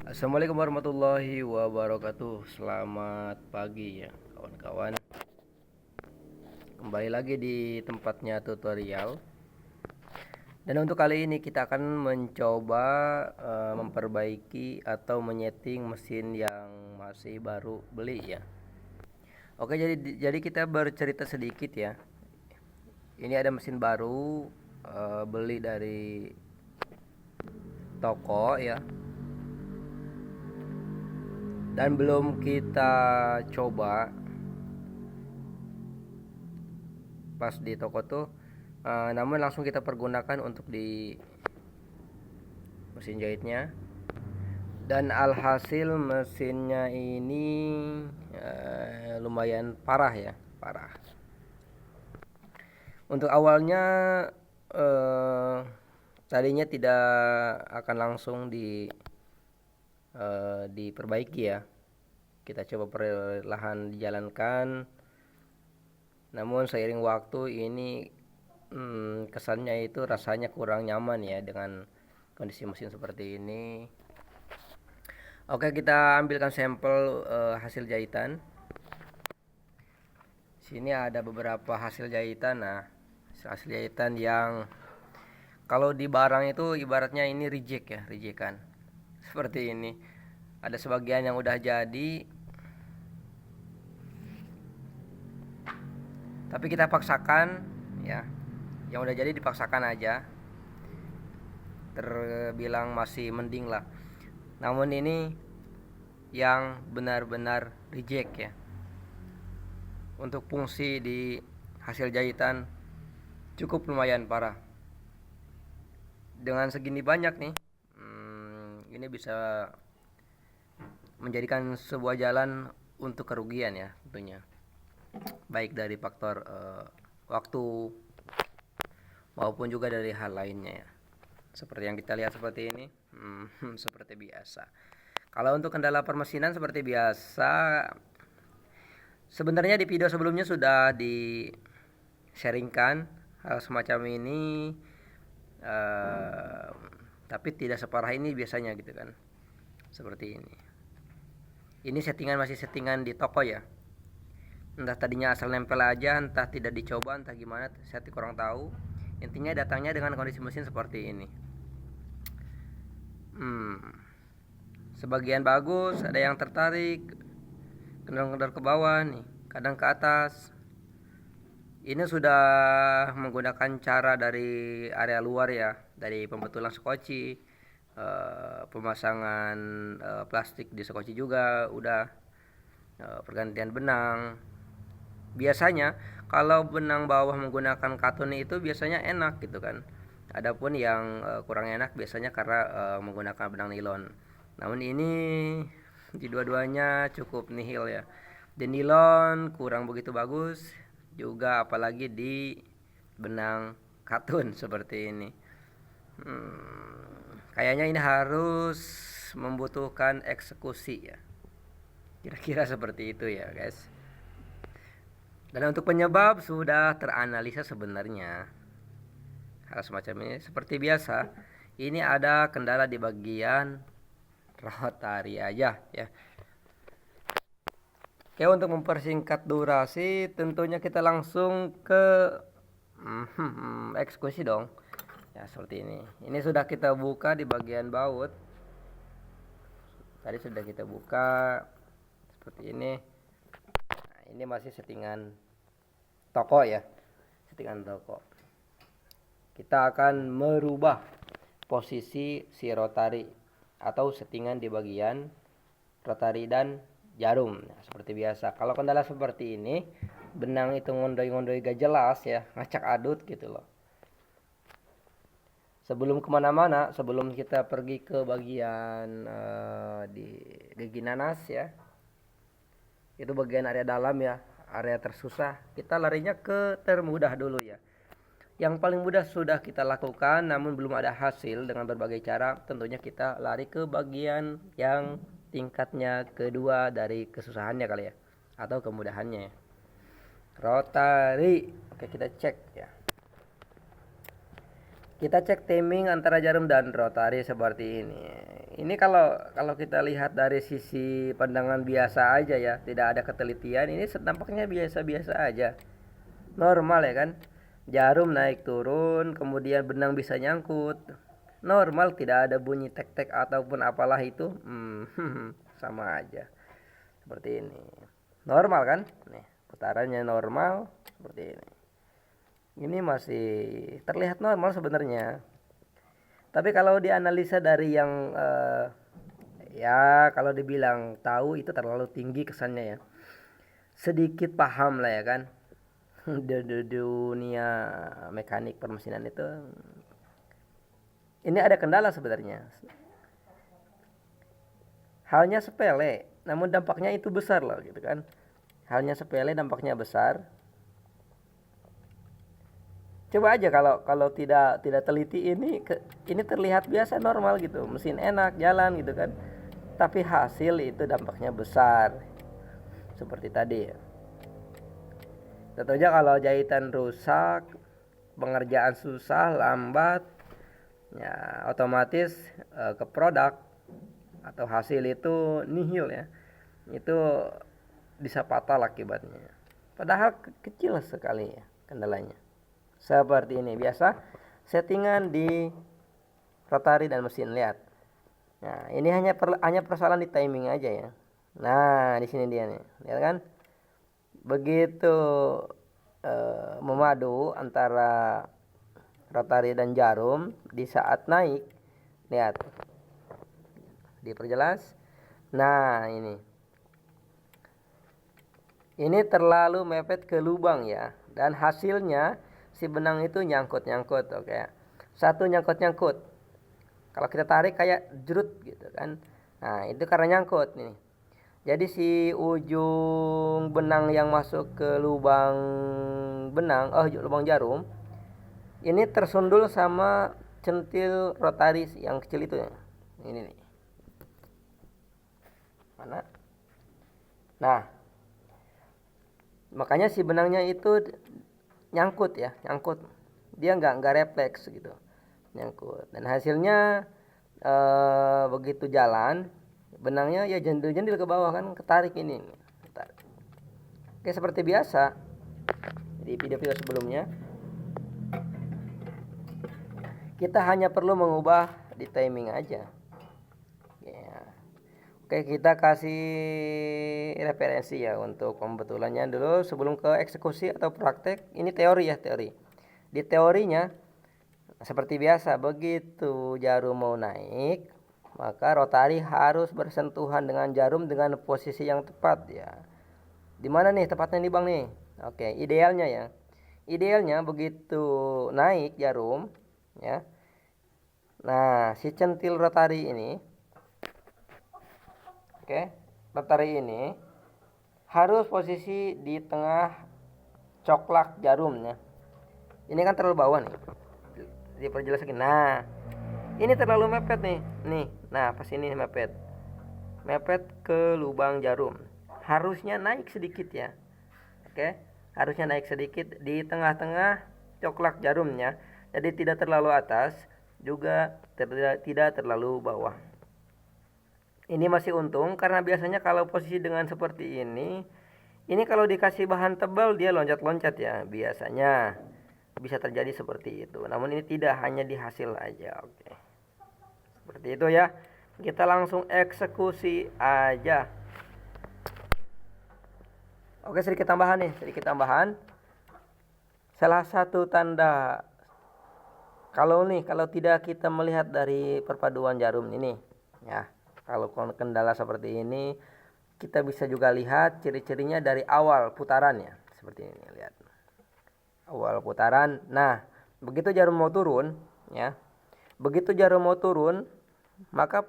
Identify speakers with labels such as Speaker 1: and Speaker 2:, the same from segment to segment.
Speaker 1: Assalamualaikum warahmatullahi wabarakatuh. Selamat pagi ya kawan-kawan. Kembali lagi di tempatnya tutorial. Dan untuk kali ini kita akan mencoba memperbaiki atau menyeting mesin yang masih baru beli ya. Oke, jadi kita bercerita sedikit ya. Ini ada mesin baru, beli dari toko ya. Dan belum kita coba pas di toko tuh, namun langsung kita pergunakan untuk di mesin jahitnya. Dan alhasil mesinnya ini lumayan parah ya, parah. Untuk awalnya tadinya tidak akan langsung diperbaiki ya. Kita coba perlahan dijalankan. Namun seiring waktu ini kesannya itu rasanya kurang nyaman ya dengan kondisi mesin seperti ini. Oke, kita ambilkan sampel hasil jahitan. Sini ada beberapa hasil jahitan. Nah, hasil jahitan yang kalau di barang itu ibaratnya ini reject ya, rejekan. Seperti ini. Ada sebagian yang udah jadi, tapi kita paksakan ya. Yang udah jadi dipaksakan aja. Terbilang masih mending lah. Namun ini yang benar-benar reject ya. Untuk fungsi di hasil jahitan cukup lumayan parah. Dengan segini banyak nih, ini bisa menjadikan sebuah jalan untuk kerugian ya tentunya. Baik dari faktor waktu maupun juga dari hal lainnya ya. Seperti yang kita lihat seperti ini, seperti biasa. Kalau untuk kendala permesinan seperti biasa, sebenarnya di video sebelumnya sudah di-sharingkan hal semacam ini, tapi tidak separah ini biasanya gitu kan. Seperti ini. Ini masih settingan di toko ya. Entah tadinya asal nempel aja, entah tidak dicoba, entah gimana, saya kurang tahu. Intinya datangnya dengan kondisi mesin seperti ini. Sebagian bagus, ada yang tertarik, kendor-kendor ke bawah nih, kadang ke atas. Ini sudah menggunakan cara dari area luar ya, dari pembetulan skoci, pemasangan plastik di skoci juga udah, pergantian benang. Biasanya kalau benang bawah menggunakan katun itu biasanya enak gitu kan. Adapun yang kurang enak biasanya karena menggunakan benang nilon. Namun ini di dua-duanya cukup nihil ya. Di nilon kurang begitu bagus, juga apalagi di benang katun seperti ini. Kayaknya ini harus membutuhkan eksekusi ya. Kira-kira seperti itu ya guys. Dan untuk penyebab sudah teranalisa sebenarnya. Hal semacam ini seperti biasa. Ini ada kendala di bagian rotari aja ya. Oke, untuk mempersingkat durasi tentunya kita langsung ke eksekusi dong. Ya seperti ini. Ini sudah kita buka di bagian baut. Tadi sudah kita buka seperti ini. Nah, ini masih settingan toko ya. Settingan toko. Kita akan merubah posisi si rotari atau settingan di bagian rotari dan jarum. Nah, seperti biasa. Kalau kendala seperti ini, benang itu ngondoi-ngondoi gak jelas ya, ngacak adut gitu loh. Sebelum kemana-mana, sebelum kita pergi ke bagian di gigi nanas ya, itu bagian area dalam ya, area tersusah, kita larinya ke termudah dulu ya. Yang paling mudah sudah kita lakukan, namun belum ada hasil dengan berbagai cara. Tentunya kita lari ke bagian yang tingkatnya kedua dari kesusahannya kali ya, atau kemudahannya. Rotari, oke kita cek ya. Kita cek timing antara jarum dan rotari seperti ini. ini kalau kita lihat dari sisi pandangan biasa aja ya, tidak ada ketelitian, ini nampaknya biasa-biasa aja. Normal ya kan? Jarum naik turun, kemudian benang bisa nyangkut. Normal, tidak ada bunyi tek-tek ataupun apalah itu. Sama aja. Seperti ini. Normal kan? Nih, putarannya normal seperti ini. Ini masih terlihat normal sebenarnya. Tapi kalau dianalisa dari yang ya kalau dibilang tahu itu terlalu tinggi kesannya ya. Sedikit paham lah ya kan. Dunia mekanik permesinan itu ini ada kendala sebenarnya. Halnya sepele, namun dampaknya itu besar loh gitu kan. Halnya sepele, dampaknya besar. Coba aja kalau tidak teliti ini terlihat biasa normal gitu, mesin enak jalan gitu kan, tapi hasil itu dampaknya besar seperti tadi ya. Tentunya kalau jahitan rusak, pengerjaan susah, lambat, ya otomatis ke produk atau hasil itu nihil ya, itu bisa fatal akibatnya. Padahal kecil sekali ya kendalanya. Seperti ini biasa settingan di rotari dan mesin, lihat. Nah, ini hanya persoalan di timing aja ya. Nah, di sini dia nih. Lihat kan? Begitu memadu antara rotari dan jarum di saat naik, lihat. Diperjelas. Nah, ini terlalu mepet ke lubang ya, dan hasilnya si benang itu nyangkut, oke. Satu nyangkut. Kalau kita tarik kayak jerut gitu kan. Nah, itu karena nyangkut nih. Jadi si ujung benang yang masuk ke lubang lubang jarum ini tersundul sama centil rotari yang kecil itu ya. Ini nih. Mana? Nah, makanya si benangnya itu nyangkut. Dia nggak refleks gitu, nyangkut. Dan hasilnya begitu jalan, benangnya ya jendil-jendil ke bawah kan, ketarik ini. Oke, seperti biasa di video-video sebelumnya, kita hanya perlu mengubah di timing aja. Ya. Oke, kita kasih referensi ya untuk pembetulannya dulu sebelum ke eksekusi atau praktek. Ini teori ya, teori. Di teorinya seperti biasa, begitu jarum mau naik, maka rotari harus bersentuhan dengan jarum dengan posisi yang tepat ya. Di mana nih tepatnya nih Bang nih? Oke, idealnya ya. Idealnya begitu naik jarum ya. Nah, si centil rotari ini, rotari ini harus posisi di tengah coklak jarumnya. Ini kan terlalu bawah nih. Diperjelas lagi. Nah, ini terlalu mepet nih. Nah, pas ini mepet ke lubang jarum. Harusnya naik sedikit ya. Oke, harusnya naik sedikit di tengah-tengah coklak jarumnya. Jadi tidak terlalu atas, juga tidak terlalu bawah. Ini masih untung karena biasanya kalau posisi dengan seperti ini kalau dikasih bahan tebal dia loncat-loncat ya, biasanya bisa terjadi seperti itu. Namun ini tidak, hanya di hasil aja. Oke. Seperti itu ya. Kita langsung eksekusi aja. Oke, sedikit tambahan. Salah satu tanda kalau tidak kita melihat dari perpaduan jarum ini ya, kalau kendala seperti ini kita bisa juga lihat ciri-cirinya dari awal putarannya. Seperti ini, lihat. Awal putaran. Nah, begitu jarum mau turun ya. Begitu jarum mau turun, maka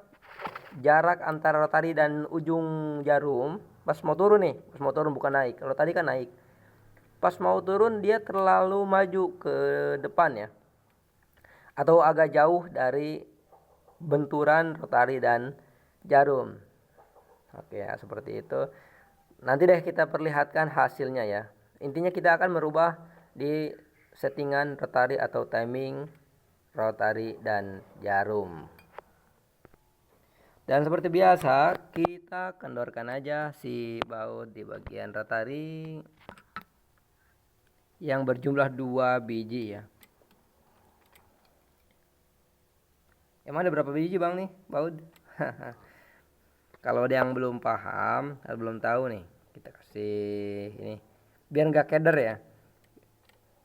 Speaker 1: jarak antara rotari dan ujung jarum pas mau turun bukan naik. Kalau tadi kan naik. Pas mau turun dia terlalu maju ke depan ya. Atau agak jauh dari benturan rotari dan jarum. Oke ya, seperti itu. Nanti deh kita perlihatkan hasilnya ya. Intinya kita akan merubah di settingan rotari atau timing rotari dan jarum. Dan seperti biasa, kita kendorkan aja si baut di bagian rotari yang berjumlah 2 biji ya. Emang ada berapa biji bang nih baut? Kalau ada yang belum paham atau belum tahu nih, kita kasih ini biar nggak keder ya.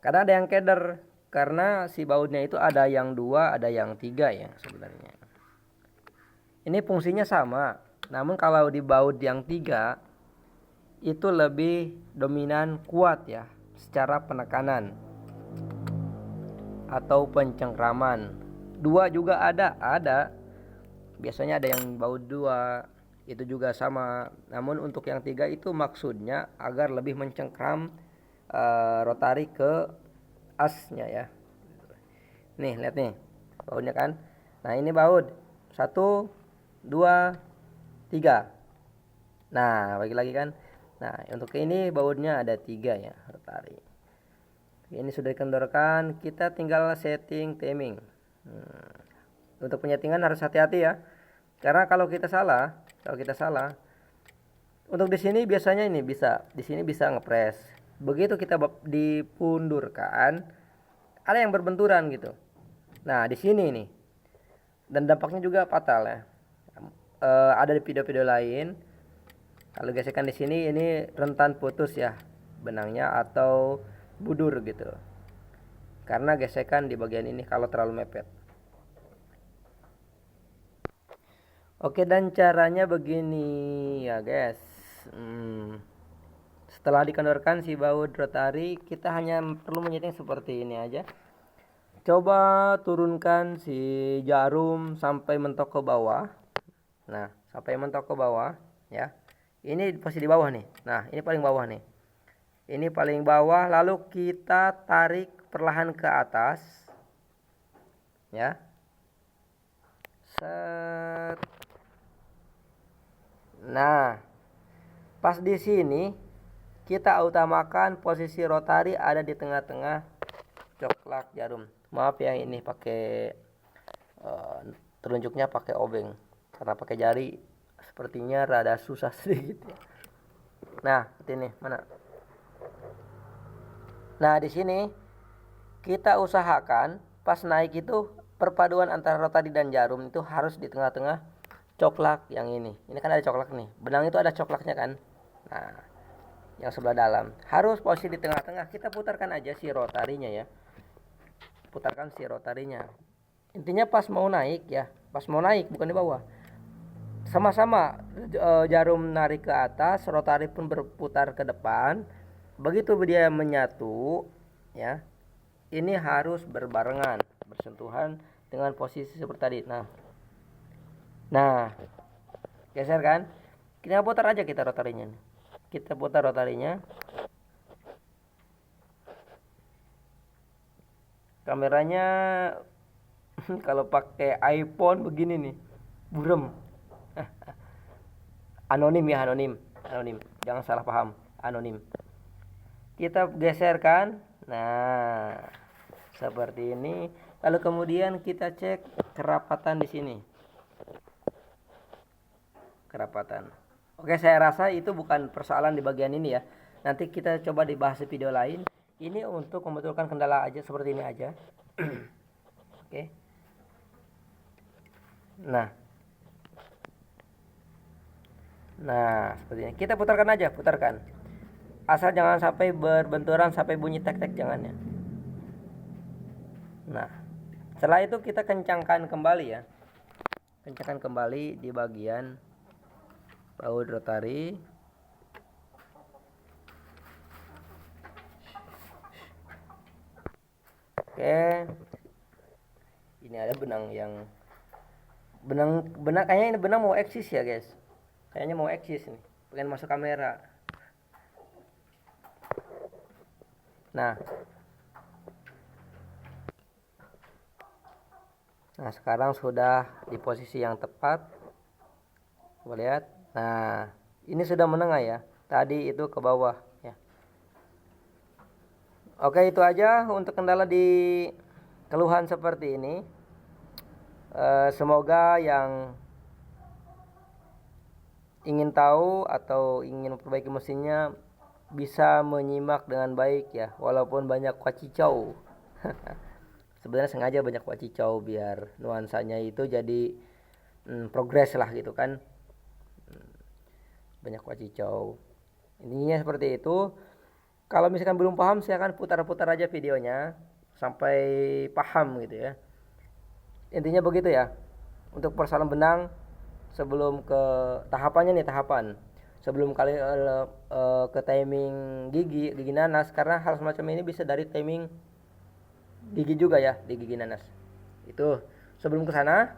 Speaker 1: Kadang ada yang keder karena si bautnya itu ada yang 2, ada yang 3 ya sebenarnya. Ini fungsinya sama, namun kalau di baut yang 3 itu lebih dominan kuat ya secara penekanan atau pencengkraman. 2 juga ada. Biasanya ada yang baut 2 itu juga sama. Namun untuk yang 3 itu maksudnya agar lebih mencengkram rotari ke asnya ya. Nih lihat nih bautnya kan. Nah ini baut 1, 2, 3. Nah bagi lagi kan. Nah untuk ini bautnya ada 3 ya rotari. Ini sudah dikendorkan, kita tinggal setting timing. Untuk penyetingan harus hati-hati ya. Karena kalau kita salah, untuk di sini biasanya ini di sini bisa ngepres. Begitu kita dipundurkan, ada yang berbenturan gitu. Nah, di sini nih. Dan dampaknya juga fatal ya. Ada di video-video lain. Kalau gesekan di sini ini rentan putus ya benangnya atau budur gitu. Karena gesekan di bagian ini kalau terlalu mepet. Oke, dan caranya begini ya guys. Setelah dikendorkan si baut rotari, kita hanya perlu menyeting seperti ini aja. Coba turunkan si jarum sampai mentok ke bawah. Nah, sampai mentok ke bawah ya. Ini posisi di bawah nih. Nah, ini paling bawah nih. Ini paling bawah, lalu kita tarik perlahan ke atas. Ya. Set. Nah, pas di sini kita utamakan posisi rotari ada di tengah-tengah coklak jarum. Maaf ya ini pakai telunjuknya pakai obeng karena pakai jari sepertinya rada susah sedikit ya. Nah, ini mana? Nah, di sini kita usahakan pas naik itu perpaduan antara rotari dan jarum itu harus di tengah-tengah coklak yang ini. Ini kan ada coklak nih. Benang itu ada coklaknya kan. Nah, yang sebelah dalam. Harus posisi di tengah-tengah. Kita putarkan aja si rotarinya ya. Putarkan si rotarinya. Intinya pas mau naik ya. Pas mau naik bukan di bawah. Sama-sama jarum narik ke atas, rotari pun berputar ke depan. Begitu dia menyatu ya. Ini harus berbarengan, bersentuhan dengan posisi seperti tadi. Nah, geser kan? Kita putar aja kita rotarinya. Kita putar rotarinya. Kameranya kalau pakai iPhone begini nih, burem. Anonim ya, anonim. Jangan salah paham, anonim. Kita geserkan. Nah, seperti ini. Lalu kemudian kita cek kerapatan di sini. Kerapatan. Oke, saya rasa itu bukan persoalan di bagian ini ya. Nanti kita coba dibahas di video lain. Ini untuk membetulkan kendala aja seperti ini aja. Oke. Nah, seperti ini. Kita putarkan aja, putarkan. Asal jangan sampai berbenturan sampai bunyi tek-tek, jangan ya. Nah, setelah itu kita kencangkan kembali ya. Kencangkan kembali di bagian baut rotari. Oke. Ini ada benang yang benang kayaknya ini benang mau eksis ya, guys. Kayaknya mau eksis nih. Pengen masuk kamera. Nah, sekarang sudah di posisi yang tepat. Coba lihat. Nah, ini sudah menengah ya. Tadi itu ke bawah ya. Oke, itu aja untuk kendala di keluhan seperti ini. Semoga yang ingin tahu atau ingin memperbaiki mesinnya bisa menyimak dengan baik ya, walaupun banyak wacicau. Sebenarnya sengaja banyak wacicau biar nuansanya itu jadi progres lah gitu kan. Banyak wacicau. Intinya seperti itu. Kalau misalkan belum paham, silakan putar-putar aja videonya sampai paham gitu ya. Intinya begitu ya. Untuk persoalan benang, sebelum ke tahapannya nih, tahapan sebelum ke timing gigi nanas, karena hal semacam ini bisa dari timing gigi juga ya, di gigi nanas itu. Sebelum ke sana,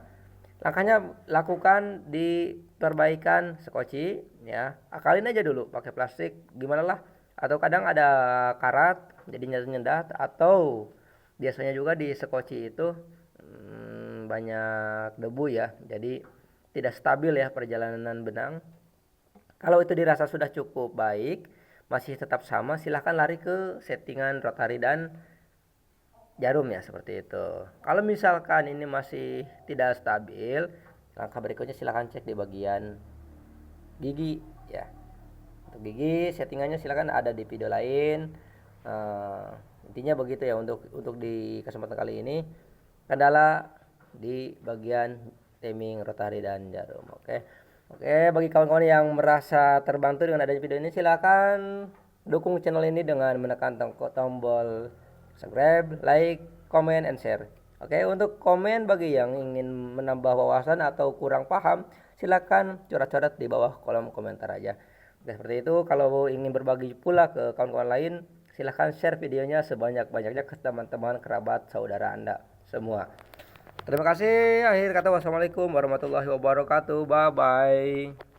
Speaker 1: langkahnya lakukan di perbaikan sekoci ya, akalin aja dulu pakai plastik gimana lah, atau kadang ada karat jadi nyendat, atau biasanya juga di sekoci itu banyak debu ya, jadi tidak stabil ya perjalanan benang. Kalau itu dirasa sudah cukup baik, masih tetap sama, silahkan lari ke settingan rotary dan jarum ya, seperti itu. Kalau misalkan ini masih tidak stabil, langkah berikutnya silahkan cek di bagian gigi ya. Untuk gigi settingannya silahkan ada di video lain. Intinya begitu ya untuk di kesempatan kali ini. Kendala di bagian timing rotary dan jarum. Oke, bagi kawan-kawan yang merasa terbantu dengan adanya video ini, silakan dukung channel ini dengan menekan tombol subscribe, like, comment, and share. Oke, untuk komen bagi yang ingin menambah wawasan atau kurang paham, silakan coret-coret di bawah kolom komentar aja. Oke, seperti itu. Kalau ingin berbagi pula ke kawan-kawan lain, silakan share videonya sebanyak-banyaknya ke teman-teman, kerabat, saudara Anda semua. Terima kasih. Akhir kata, wassalamualaikum warahmatullahi wabarakatuh. Bye bye.